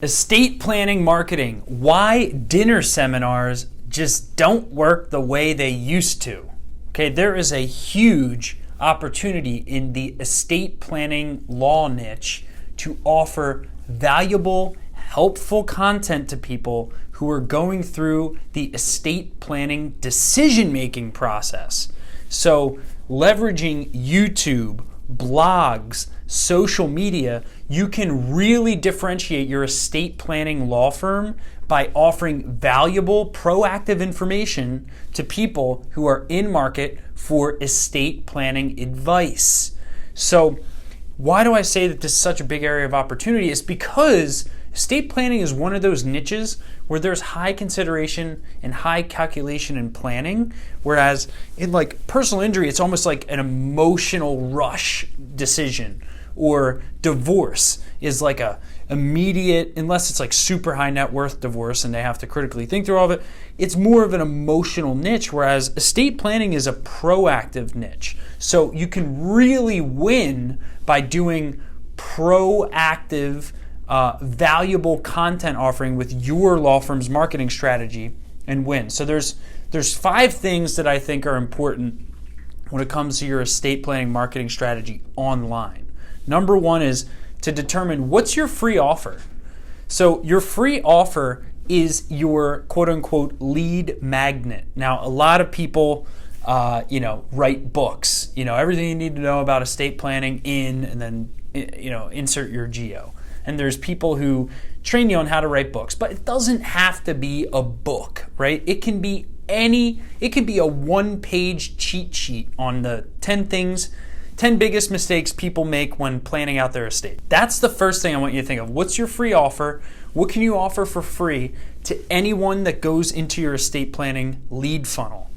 Estate planning marketing, why dinner seminars just don't work the way they used to. Okay, there is a huge opportunity in the estate planning law niche to offer valuable, helpful content to people who are going through the estate planning decision-making process. So leveraging YouTube, blogs, social media, you can really differentiate your estate planning law firm by offering valuable, proactive information to people who are in market for estate planning advice. So why do I say that this is such a big area of opportunity? It's because estate planning is one of those niches where there's high consideration and high calculation and planning, whereas in like personal injury, it's almost like an emotional rush decision, or divorce is like a immediate, unless it's like super high net worth divorce and they have to critically think through all of it, it's more of an emotional niche, whereas estate planning is a proactive niche. So you can really win by doing proactive, valuable content offering with your law firm's marketing strategy and win. So there's 5 things that I think are important when it comes to your estate planning marketing strategy online. Number 1 is to determine what's your free offer. So your free offer is your quote unquote lead magnet. Now, a lot of people write books, everything you need to know about estate planning and then insert your geo. And there's people who train you on how to write books, but it doesn't have to be a book, right? It can be a 1-page cheat sheet on the 10 biggest mistakes people make when planning out their estate. That's the first thing I want you to think of. What's your free offer? What can you offer for free to anyone that goes into your estate planning lead funnel?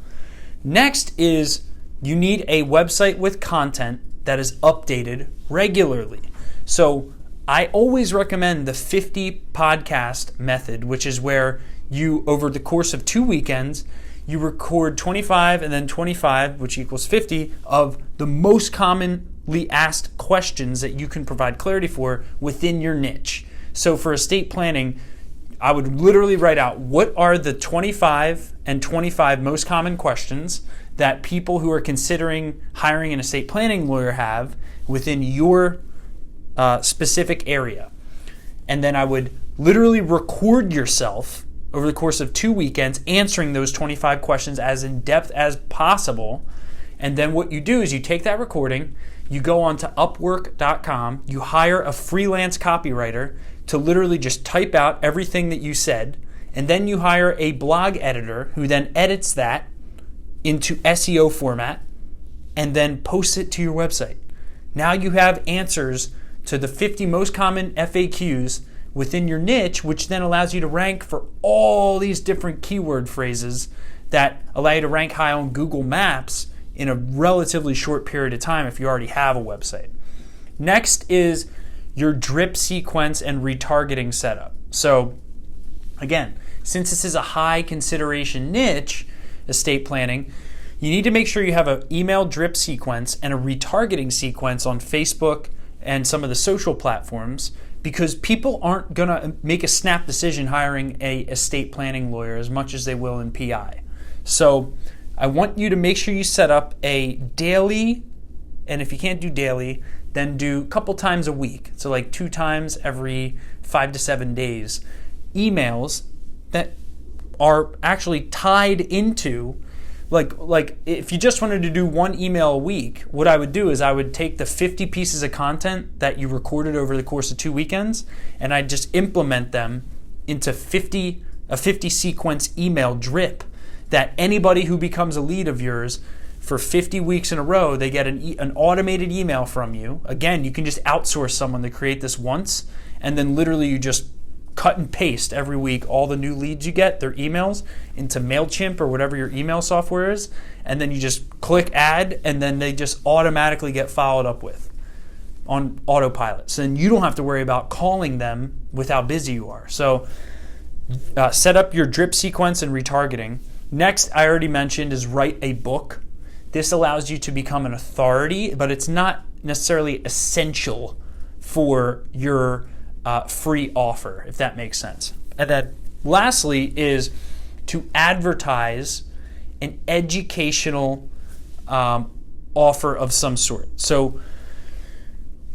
Next is you need a website with content that is updated regularly. So I always recommend the 50 podcast method, which is where you, over the course of 2 weekends, you record 25 and then 25, which equals 50, of the most commonly asked questions that you can provide clarity for within your niche. So for estate planning, I would literally write out what are the 25 and 25 most common questions that people who are considering hiring an estate planning lawyer have within your specific area. And then I would literally record yourself over the course of 2 weekends answering those 25 questions as in depth as possible. And then what you do is you take that recording, you go on to upwork.com, you hire a freelance copywriter to literally just type out everything that you said, and then you hire a blog editor who then edits that into SEO format and then posts it to your website. Now you have answers to the 50 most common FAQs within your niche, which then allows you to rank for all these different keyword phrases that allow you to rank high on Google Maps in a relatively short period of time if you already have a website. Next is your drip sequence and retargeting setup. So again, since this is a high consideration niche, estate planning, you need to make sure you have an email drip sequence and a retargeting sequence on Facebook and some of the social platforms, because people aren't going to make a snap decision hiring a estate planning lawyer as much as they will in PI. So I want you to make sure you set up a daily, and if you can't do daily, then do a couple times a week. So like 2 times every 5 to 7 days, emails that are actually tied into like if you just wanted to do 1 email a week, what I would do is I would take the 50 pieces of content that you recorded over the course of 2 weekends, and I'd just implement them into a 50 sequence email drip that anybody who becomes a lead of yours for 50 weeks in a row, they get an automated email from you. Again, you can just outsource someone to create this once, and then literally you just cut and paste every week all the new leads you get, their emails, into MailChimp or whatever your email software is, and then you just click add, and then they just automatically get followed up with on autopilot. So then you don't have to worry about calling them with how busy you are. So set up your drip sequence and retargeting. Next, I already mentioned, is write a book. This allows you to become an authority, but it's not necessarily essential for your free offer, if that makes sense. And then lastly is to advertise an educational offer of some sort. So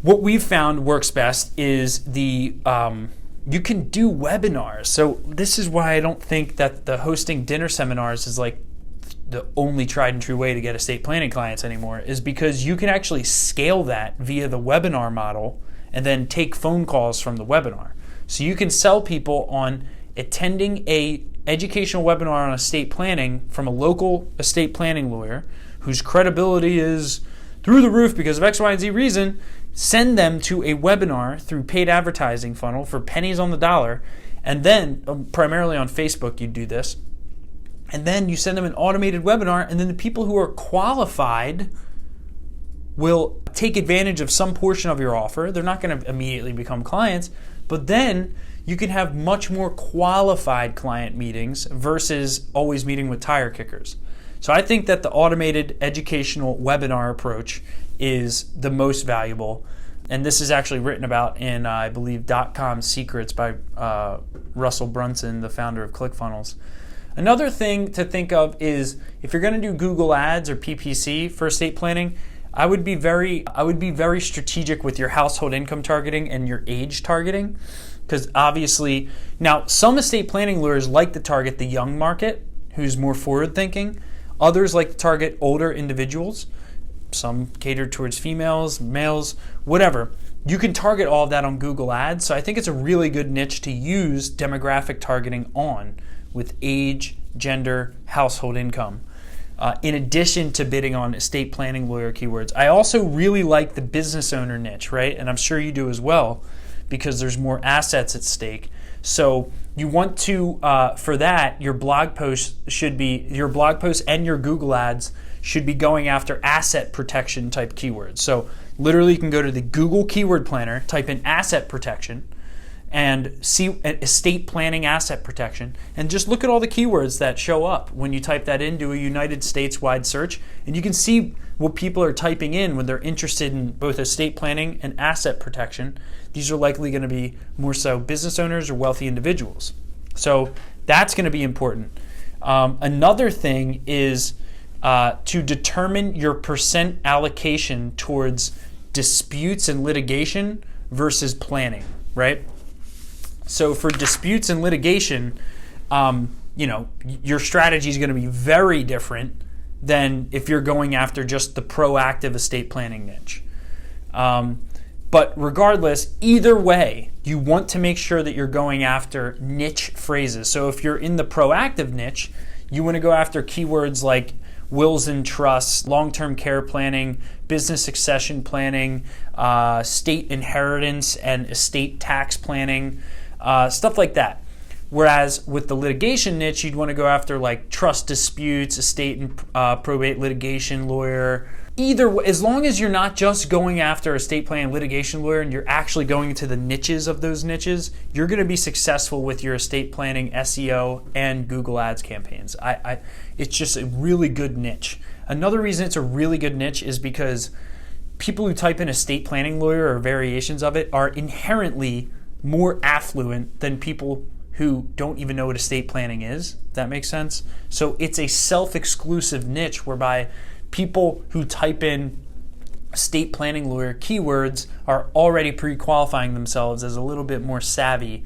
what we've found works best is you can do webinars. So this is why I don't think that the hosting dinner seminars is like the only tried and true way to get estate planning clients anymore, is because you can actually scale that via the webinar model and then take phone calls from the webinar. So you can sell people on attending a educational webinar on estate planning from a local estate planning lawyer whose credibility is through the roof because of X, Y, and Z reason. Send them to a webinar through paid advertising funnel for pennies on the dollar, and then primarily on Facebook you do this, and then you send them an automated webinar, and then the people who are qualified will take advantage of some portion of your offer. They're not going to immediately become clients, but then you can have much more qualified client meetings versus always meeting with tire kickers. So I think that the automated educational webinar approach is the most valuable. And this is actually written about in, I believe, .com Secrets by Russell Brunson, the founder of ClickFunnels. Another thing to think of is if you're going to do Google Ads or PPC for estate planning, I would be very strategic with your household income targeting and your age targeting, because obviously now some estate planning lawyers like to target the young market who's more forward thinking. Others like to target older individuals. Some cater towards females, males, whatever. You can target all of that on Google Ads. So I think it's a really good niche to use demographic targeting on with age, gender, household income. In addition to bidding on estate planning lawyer keywords. I also really like the business owner niche, right? And I'm sure you do as well, because there's more assets at stake. So you want to, for that, your blog post and your Google Ads should be going after asset protection type keywords. So literally you can go to the Google Keyword Planner, type in asset protection, and see estate planning asset protection, and just look at all the keywords that show up when you type that into a United States-wide search, and you can see what people are typing in when they're interested in both estate planning and asset protection. These are likely going to be more so business owners or wealthy individuals. So that's going to be important. Another thing is to determine your percent allocation towards disputes and litigation versus planning, right? So for disputes and litigation, your strategy is going to be very different than if you're going after just the proactive estate planning niche. But regardless, either way, you want to make sure that you're going after niche phrases. So if you're in the proactive niche, you want to go after keywords like wills and trusts, long-term care planning, business succession planning, state inheritance and estate tax planning, stuff like that. Whereas with the litigation niche, you'd want to go after like trust disputes, estate and probate litigation lawyer. Either way, as long as you're not just going after estate planning litigation lawyer and you're actually going into the niches of those niches, you're going to be successful with your estate planning, SEO, and Google Ads campaigns. It's just a really good niche. Another reason it's a really good niche is because people who type in estate planning lawyer or variations of it are inherently more affluent than people who don't even know what estate planning is. That makes sense? So it's a self-exclusive niche whereby people who type in estate planning lawyer keywords are already pre-qualifying themselves as a little bit more savvy,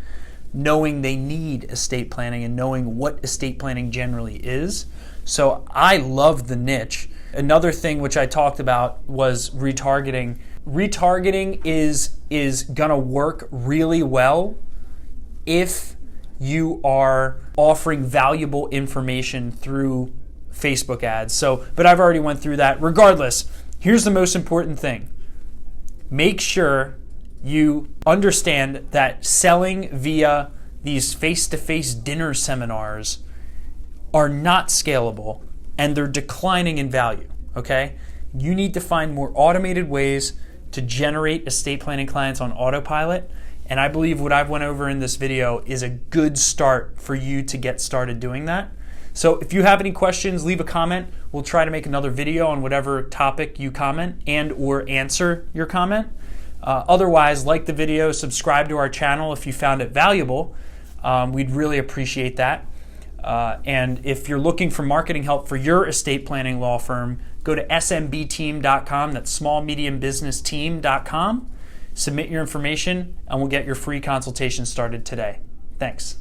knowing they need estate planning and knowing what estate planning generally is. So I love the niche. Another thing which I talked about was retargeting. Retargeting is gonna work really well if you are offering valuable information through Facebook ads. But I've already went through that. Regardless, here's the most important thing. Make sure you understand that selling via these face-to-face dinner seminars are not scalable and they're declining in value, okay? You need to find more automated ways to generate estate planning clients on autopilot. And I believe what I've went over in this video is a good start for you to get started doing that. So if you have any questions, leave a comment. We'll try to make another video on whatever topic you comment and or answer your comment. Otherwise, like the video, subscribe to our channel if you found it valuable. We'd really appreciate that. And if you're looking for marketing help for your estate planning law firm, go to smbteam.com, that's smallmediumbusinessteam.com. Submit your information and we'll get your free consultation started today. Thanks.